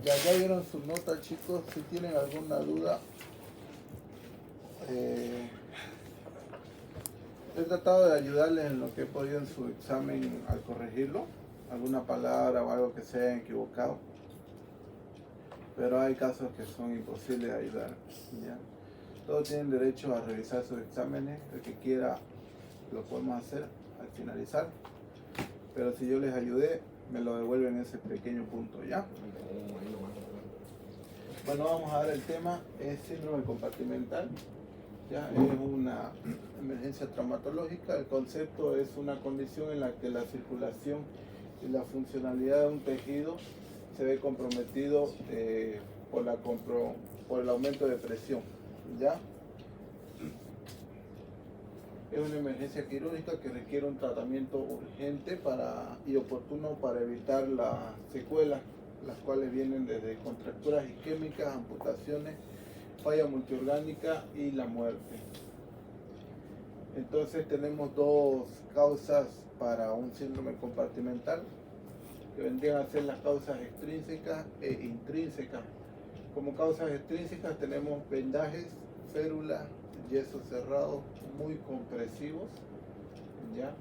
Ya vieron su nota, chicos. Si tienen alguna duda, he tratado de ayudarles en lo que he podido en su examen al corregirlo, alguna palabra o algo que se haya equivocado, pero hay casos que son imposibles de ayudar, ¿ya? Todos tienen derecho a revisar sus exámenes, el que quiera lo podemos hacer al finalizar, pero si yo les ayudé, me lo devuelven ese pequeño punto, ¿ya? Bueno, vamos a ver el tema, es síndrome compartimental, ya es una emergencia traumatológica. El concepto es una condición en la que la circulación y la funcionalidad de un tejido se ve comprometido por el aumento de presión, ¿ya? Es una emergencia quirúrgica que requiere un tratamiento urgente y oportuno para evitar las secuelas, las cuales vienen desde contracturas isquémicas, amputaciones, falla multiorgánica y la muerte. Entonces tenemos dos causas para un síndrome compartimental, que vendrían a ser las causas extrínsecas e intrínsecas. Como causas extrínsecas tenemos vendajes, férulas, yesos cerrados muy compresivos, ¿ya?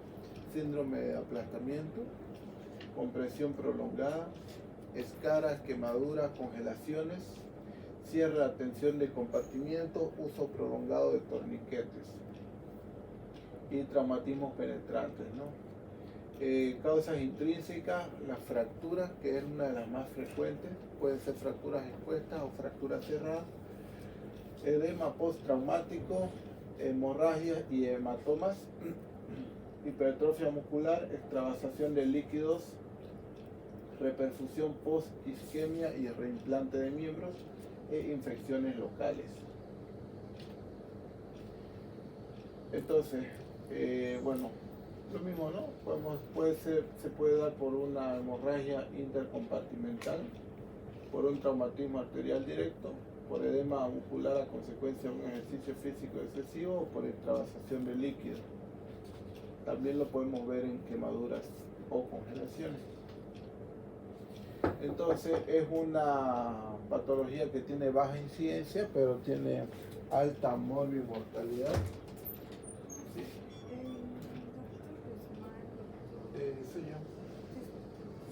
Síndrome de aplastamiento, compresión prolongada, escaras, quemaduras, congelaciones, cierre de tensión de compartimiento, uso prolongado de torniquetes y traumatismos penetrantes, ¿no? Causas intrínsecas, las fracturas, que es una de las más frecuentes, pueden ser fracturas expuestas o fracturas cerradas, edema postraumático, hemorragias y hematomas, hipertrofia muscular, extravasación de líquidos, reperfusión post-isquemia y reimplante de miembros e infecciones locales. Entonces, bueno, lo mismo, ¿no? Se puede dar por una hemorragia intercompartimental, por un traumatismo arterial directo, por edema muscular a consecuencia de un ejercicio físico excesivo o por extravasación de líquido. También lo podemos ver en quemaduras o congelaciones. Entonces es una patología que tiene baja incidencia, pero tiene alta mortalidad. Sí. Soy yo.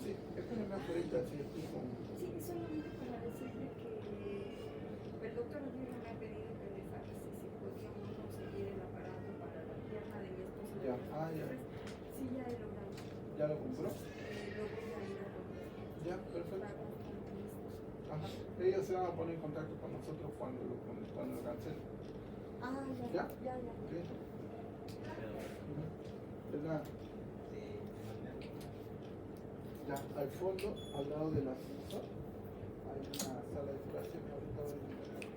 Sí, espérame ahorita, si estoy con... Sí, solamente para decirle que el doctor Rodrigo me ha pedido que le saque si podíamos conseguir el aparato para la pierna de mi esposo. Ya, ya. Sí, ya he logrado. ¿Ya lo compró? Lo voy a ir a comprar. Ya, perfecto. Ajá. Ellos se van a poner en contacto con nosotros cuando lo cancelen. Ah, ¿Ya? Ya. Sí. ¿Verdad? Ya, al fondo, al lado del ascensor, hay una sala de curación. Ahorita voy a ir acá.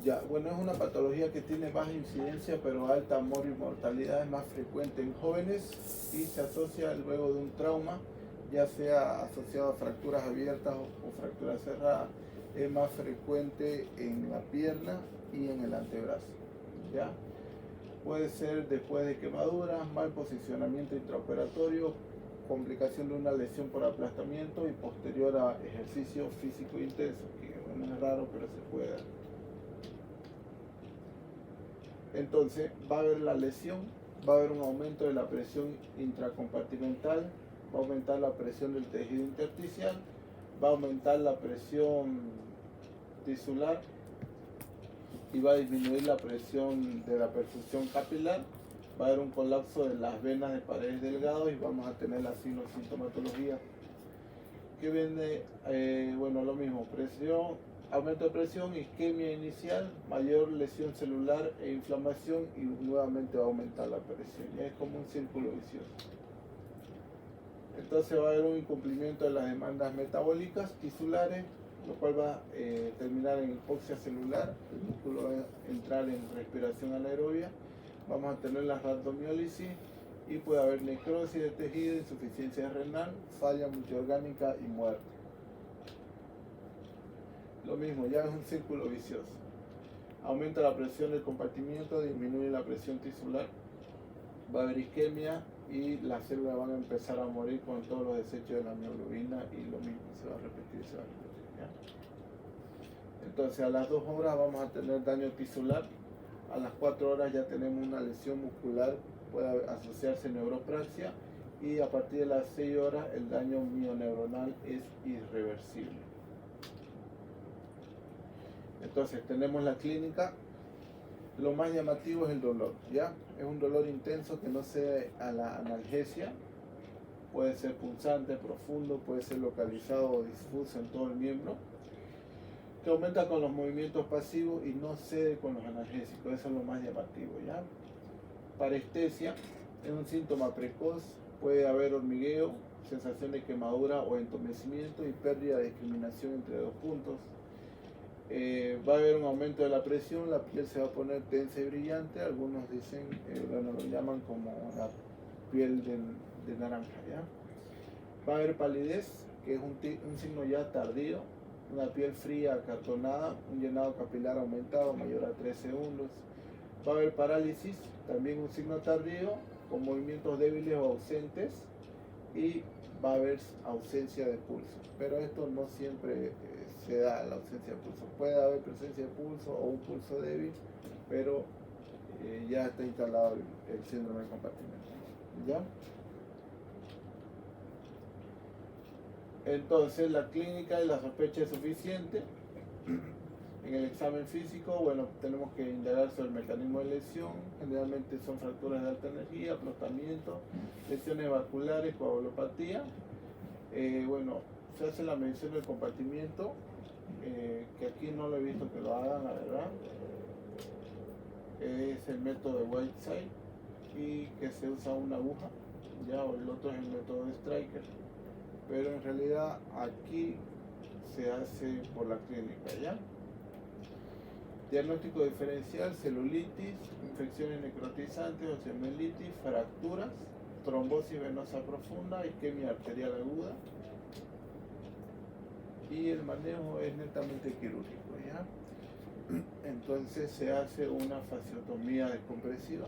Ya, bueno, es una patología que tiene baja incidencia pero alta mortalidad, es más frecuente en jóvenes y se asocia luego de un trauma, ya sea asociado a fracturas abiertas o fracturas cerradas. Es más frecuente en la pierna y en el antebrazo, ¿ya? Puede ser después de quemaduras, mal posicionamiento intraoperatorio, complicación de una lesión por aplastamiento y posterior a ejercicio físico intenso, que bueno, es raro pero se puede dar. Entonces va a haber la lesión, va a haber un aumento de la presión intracompartimental, va a aumentar la presión del tejido intersticial, va a aumentar la presión tisular y va a disminuir la presión de la perfusión capilar, va a haber un colapso de las venas de paredes delgadas y vamos a tener la sintomatología que viene, bueno, lo mismo, presión, aumento de presión, isquemia inicial, mayor lesión celular e inflamación y nuevamente va a aumentar la presión. Ya es como un círculo vicioso. Entonces va a haber un incumplimiento de las demandas metabólicas tisulares, lo cual va a terminar en hipoxia celular, el músculo va a entrar en respiración anaerobia, vamos a tener la rhabdomiólisis y puede haber necrosis de tejido, insuficiencia renal, falla multiorgánica y muerte. Lo mismo, ya es un círculo vicioso. Aumenta la presión del compartimiento, disminuye la presión tisular, va a haber isquemia y las células van a empezar a morir con todos los desechos de la mioglobina y lo mismo se va a repetir, se va a repetir, ¿ya? Entonces a las 2 horas vamos a tener daño tisular, a las 4 horas ya tenemos una lesión muscular, puede asociarse neuropraxia y a partir de las 6 horas el daño mioneuronal es irreversible. Entonces tenemos la clínica. Lo más llamativo es el dolor, ¿ya? Es un dolor intenso que no cede a la analgesia, puede ser punzante, profundo, puede ser localizado o difuso en todo el miembro, que aumenta con los movimientos pasivos y no cede con los analgésicos, eso es lo más llamativo, ¿ya? Parestesia es un síntoma precoz, puede haber hormigueo, sensación de quemadura o entumecimiento y pérdida de discriminación entre 2 puntos. Va a haber un aumento de la presión, la piel se va a poner tensa y brillante, algunos dicen, bueno, lo llaman como la piel de naranja, ¿ya? Va a haber palidez, que es un signo ya tardío, una piel fría, acartonada, un llenado capilar aumentado mayor a 3 segundos. Va a haber parálisis, también un signo tardío, con movimientos débiles o ausentes, y va a haber ausencia de pulso, pero esto no siempre se da la ausencia de pulso. Puede haber presencia de pulso o un pulso débil, pero ya está instalado el síndrome del compartimento, ¿ya? Entonces la clínica y la sospecha es suficiente. En el examen físico, bueno, tenemos que indagar sobre el mecanismo de lesión. Generalmente son fracturas de alta energía, aplastamiento, lesiones vasculares, coagulopatía. Bueno, se hace la medición del compartimiento, que aquí no lo he visto que lo hagan, la verdad. Es el método de Whiteside y que se usa una aguja, ya, o el otro es el método de Stryker. Pero en realidad aquí se hace por la clínica, ¿ya? Diagnóstico diferencial: celulitis, infecciones necrotizantes, osteomielitis, fracturas, trombosis venosa profunda, isquemia arterial aguda. Y el manejo es netamente quirúrgico, ¿ya? Entonces se hace una fasciotomía descompresiva.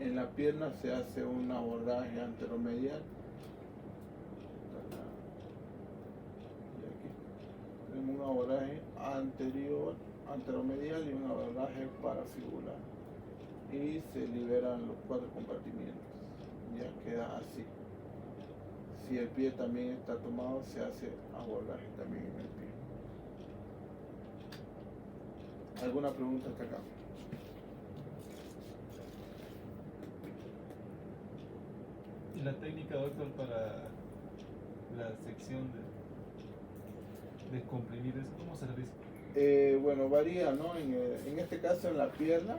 En la pierna se hace un abordaje anteromedial. Y aquí tenemos un abordaje anteromedial y un abordaje parafibular. Y se liberan los 4 compartimientos. Ya queda así. Si el pie también está tomado, se hace abordaje también en el pie. ¿Alguna pregunta hasta acá? ¿Y la técnica, doctor, para la sección de descomprimir eso, cómo se realiza? Bueno, varía, ¿no? En este caso, en la pierna,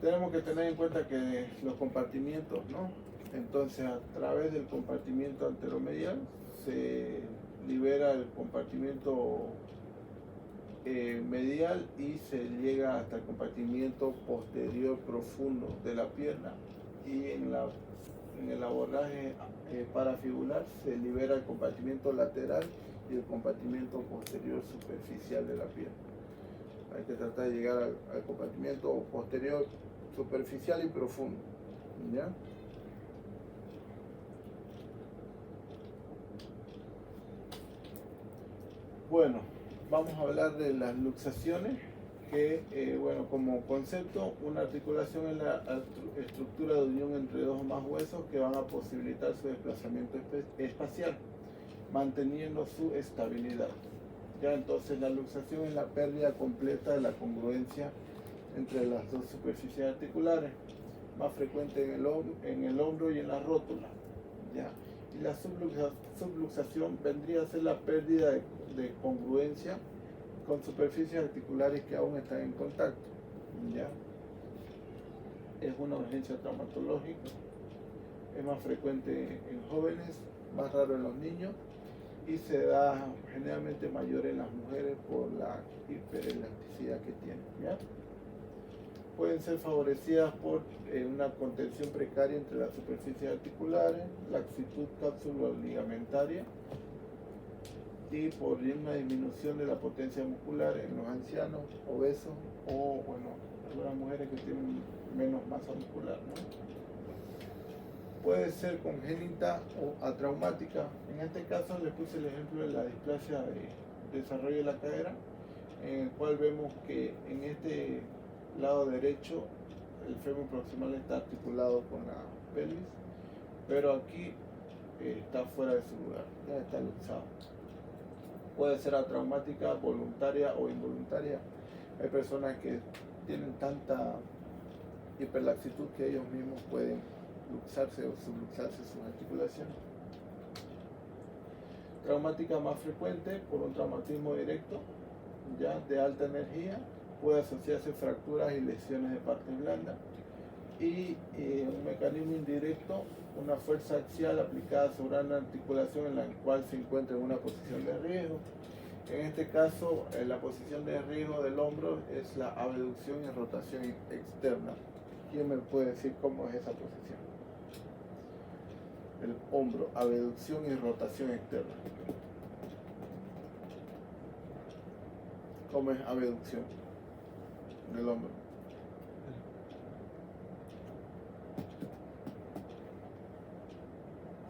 tenemos que tener en cuenta que los compartimientos, ¿no? Entonces, a través del compartimiento anteromedial se libera el compartimiento medial y se llega hasta el compartimiento posterior profundo de la pierna, y en el abordaje parafibular se libera el compartimiento lateral y el compartimiento posterior superficial de la pierna. Hay que tratar de llegar al compartimiento posterior superficial y profundo, ¿ya? Bueno, vamos a hablar de las luxaciones, que, bueno, como concepto, una articulación es la estructura de unión entre 2 o más huesos que van a posibilitar su desplazamiento espacial, manteniendo su estabilidad. Ya, entonces la luxación es la pérdida completa de la congruencia entre las 2 superficies articulares, más frecuente en el hombro y en la rótula, ¿ya? Y la subluxación vendría a ser la pérdida de congruencia con superficies articulares que aún están en contacto, ¿ya? Es una urgencia traumatológica, es más frecuente en jóvenes, más raro en los niños, y se da generalmente mayor en las mujeres por la hiperelasticidad que tienen, ¿ya? pueden ser favorecidas por una contención precaria entre las superficies articulares, laxitud capsulo-ligamentaria y por una disminución de la potencia muscular en los ancianos, obesos o, bueno, algunas mujeres que tienen menos masa muscular, ¿no? Puede ser congénita o atraumática. En este caso les puse el ejemplo de la displasia de desarrollo de la cadera, en el cual vemos que en este lado derecho el fémur proximal está articulado con la pelvis, pero aquí está fuera de su lugar, ya está luxado. Puede ser atraumática, voluntaria o involuntaria. Hay personas que tienen tanta hiperlaxitud que ellos mismos pueden luxarse o subluxarse sus articulaciones. Traumática más frecuente por un traumatismo directo, ya de alta energía, puede asociarse fracturas y lesiones de partes blandas. Y un mecanismo indirecto, una fuerza axial aplicada sobre una articulación en la cual se encuentra en una posición de riesgo. En este caso, la posición de riesgo del hombro es la abducción y rotación externa. ¿Quién me puede decir cómo es esa posición? El hombro, abducción y rotación externa. ¿Cómo es abducción del hombro?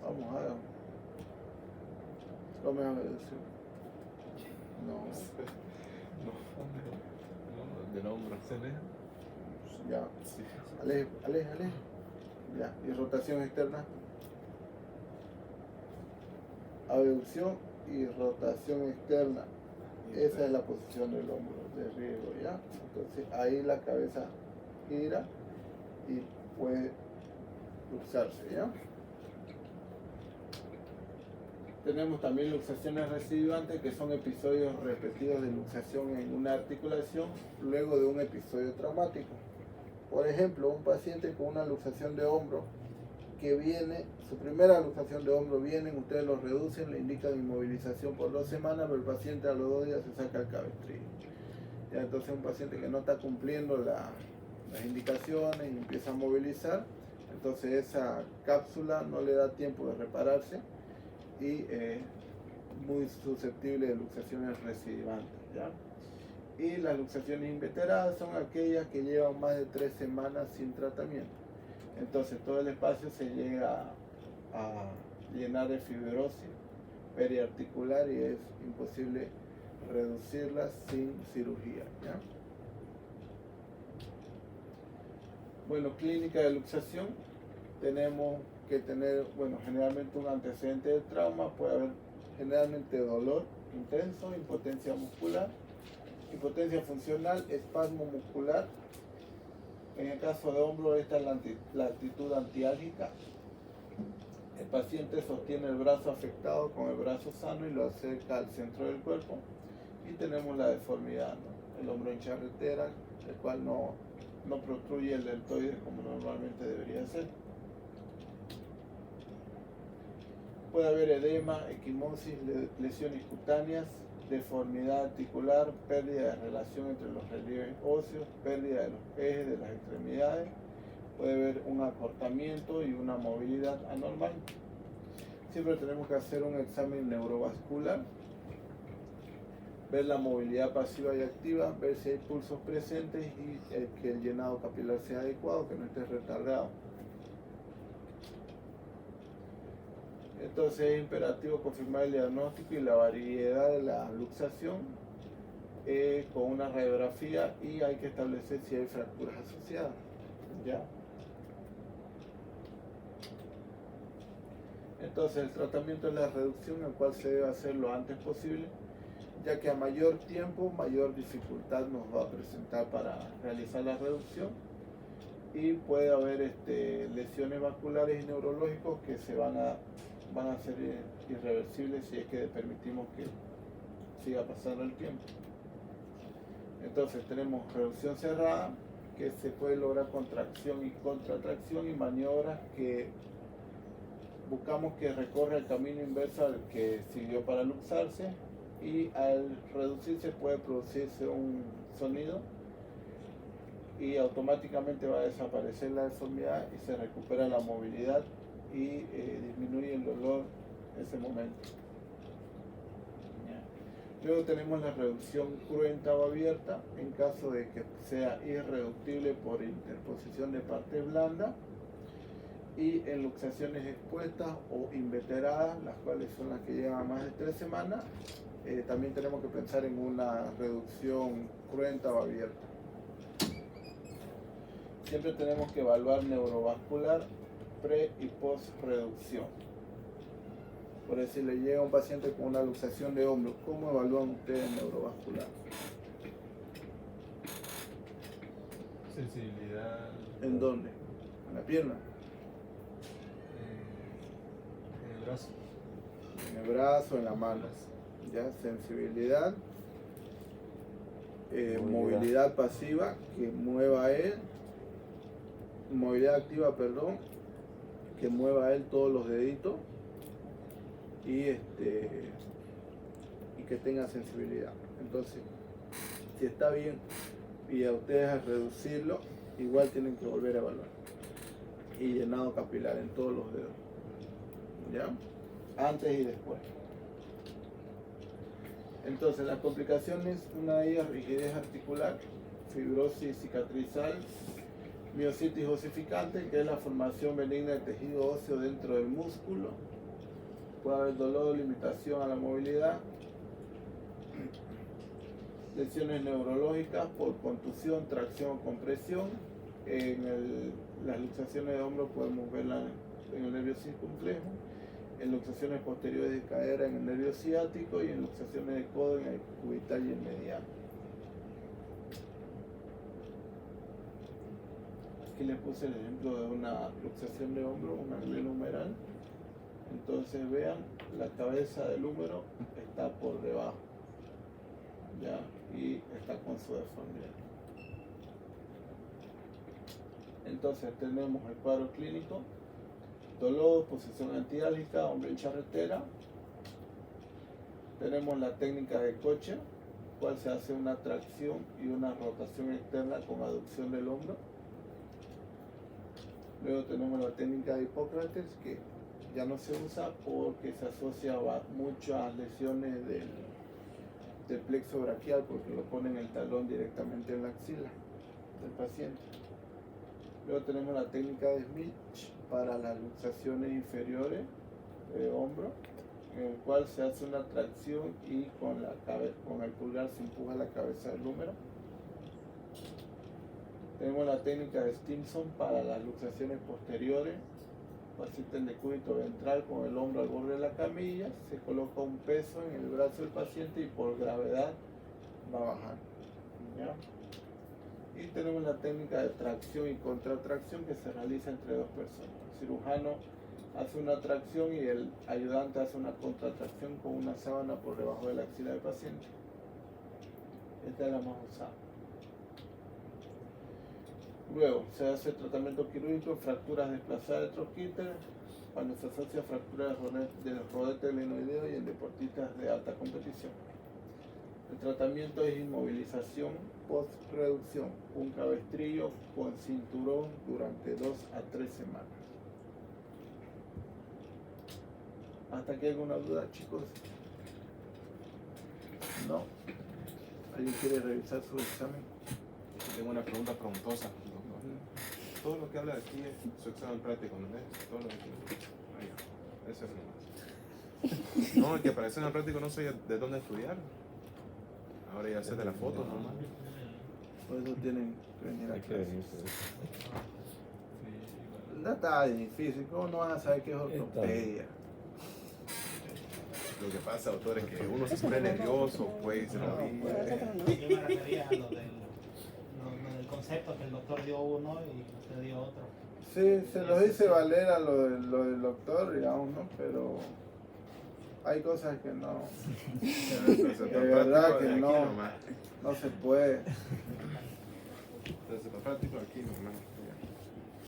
Vamos a ver. ¿Cómo es abducción? No. Del hombro. ¿Se aleja? Ya. Sí. Aleja. Ya. ¿Y rotación externa? Abducción y rotación externa. Esa es la posición del hombro de riesgo, ¿ya? Entonces ahí la cabeza gira y puede luxarse, ¿ya? Tenemos también luxaciones recidivantes, que son episodios repetidos de luxación en una articulación luego de un episodio traumático. Por ejemplo, un paciente con una luxación de hombro que viene, su primera luxación de hombro viene, ustedes lo reducen, le indican inmovilización por 2 semanas, pero el paciente a los 2 días se saca el cabestrillo. Ya, entonces un paciente que no está cumpliendo las indicaciones y empieza a movilizar, entonces esa cápsula no le da tiempo de repararse y es muy susceptible de luxaciones recidivantes, ¿ya? Y las luxaciones inveteradas son aquellas que llevan más de 3 semanas sin tratamiento. Entonces todo el espacio se llega a llenar de fibrosis periarticular y es imposible reducirla sin cirugía, ¿ya? Bueno, clínica de luxación, tenemos que tener, bueno, generalmente un antecedente de trauma, puede haber generalmente dolor intenso, impotencia muscular, impotencia funcional, espasmo muscular. En el caso de hombro, esta es la actitud antiálgica. El paciente sostiene el brazo afectado con el brazo sano y lo acerca al centro del cuerpo. Y tenemos la deformidad, ¿no? El hombro en charretera, el cual no protruye el deltoide como normalmente debería ser. Puede haber edema, equimosis, lesiones cutáneas, deformidad articular, pérdida de relación entre los relieves óseos, pérdida de los ejes de las extremidades, puede haber un acortamiento y una movilidad anormal. Siempre tenemos que hacer un examen neurovascular, ver la movilidad pasiva y activa, ver si hay pulsos presentes y que el llenado capilar sea adecuado, que no esté retardado. Entonces es imperativo confirmar el diagnóstico y la variedad de la luxación con una radiografía y hay que establecer si hay fracturas asociadas, ¿ya? Entonces el tratamiento es la reducción, el cual se debe hacer lo antes posible, ya que a mayor tiempo, mayor dificultad nos va a presentar para realizar la reducción y puede haber lesiones vasculares y neurológicos que van a ser irreversibles si es que permitimos que siga pasando el tiempo. Entonces tenemos reducción cerrada, que se puede lograr contracción y contratracción y maniobras que buscamos que recorra el camino inverso al que siguió para luxarse, y al reducirse puede producirse un sonido y automáticamente va a desaparecer la deformidad y se recupera la movilidad y disminuye el dolor en ese momento. Ya. Luego tenemos la reducción cruenta o abierta en caso de que sea irreductible por interposición de parte blanda, y en luxaciones expuestas o inveteradas, las cuales son las que llevan a más de 3 semanas, también tenemos que pensar en una reducción cruenta o abierta. Siempre tenemos que evaluar neurovascular pre y post reducción. Por decir, le llega un paciente con una luxación de hombro, ¿cómo evalúan ustedes neurovascular? Sensibilidad. ¿En dónde? ¿En la pierna? En el brazo. En el brazo, en la mano. ¿Ya? Sensibilidad, movilidad pasiva, que mueva él, movilidad activa, perdón, que mueva él todos los deditos, y que tenga sensibilidad. Entonces, si está bien y a ustedes al reducirlo, igual tienen que volver a evaluar. Y llenado capilar en todos los dedos, ¿ya? Antes y después. Entonces, las complicaciones, una de ellas rigidez articular, fibrosis cicatrizal, miositis osificante, que es la formación benigna de tejido óseo dentro del músculo. Puede haber dolor, limitación a la movilidad, lesiones neurológicas por contusión, tracción o compresión. Las luxaciones de hombro podemos verlas en el nervio circunflejo, en luxaciones posteriores de cadera en el nervio ciático y en luxaciones de codo en el cubital y el mediano. Aquí les puse el ejemplo de una luxación de hombro, un angleno humeral. Entonces vean, la cabeza del húmero está por debajo, ¿ya? Y está con su deformidad. Entonces tenemos el cuadro clínico: dolor, posición antiálgica, hombro en charretera. Tenemos la técnica de coche, cual se hace una tracción y una rotación externa con aducción del hombro. Luego tenemos la técnica de Hipócrates, que ya no se usa porque se asocia a muchas lesiones del plexo braquial, porque lo ponen el talón directamente en la axila del paciente. Luego tenemos la técnica de Smith para las luxaciones inferiores de hombro, en el cual se hace una tracción y con el pulgar se empuja la cabeza del húmero. Tenemos la técnica de Stimson para las luxaciones posteriores, paciente en decúbito ventral con el hombro al borde de la camilla, se coloca un peso en el brazo del paciente y por gravedad va bajando, ¿ya? Y tenemos la técnica de tracción y contratracción, que se realiza entre dos personas. El cirujano hace una tracción y el ayudante hace una contratracción con una sábana por debajo de la axila del paciente. Esta es la más usada. Luego se hace tratamiento quirúrgico en fracturas desplazadas de trocánter, cuando se asocia a fracturas del rodete glenoideo y en deportistas de alta competición. El tratamiento es inmovilización post-reducción, un cabestrillo con cinturón durante 2 a 3 semanas. ¿Hasta aquí alguna duda, chicos? ¿No? ¿Alguien quiere revisar su examen? Tengo una pregunta preguntosa. Todo lo que habla aquí es su examen práctico, ¿no es? Todo lo que ahí, eso es nomás. No, el que aparece en el práctico no sé de dónde estudiar. Ahora ya sé de la foto, normal. Por eso tienen que venir Hay aquí. que venir. No está difícil, ¿cómo no van a saber qué es ortopedia? Lo que pasa, doctor, es que uno se pone nervioso, pues se lo Yo me refería a lo del concepto que el doctor dio uno y usted dio otro. Sí, se lo dice Valera lo del doctor, digamos, ¿no? Pero hay cosas que no, de verdad que no se puede. Entonces, práctico aquí nomás.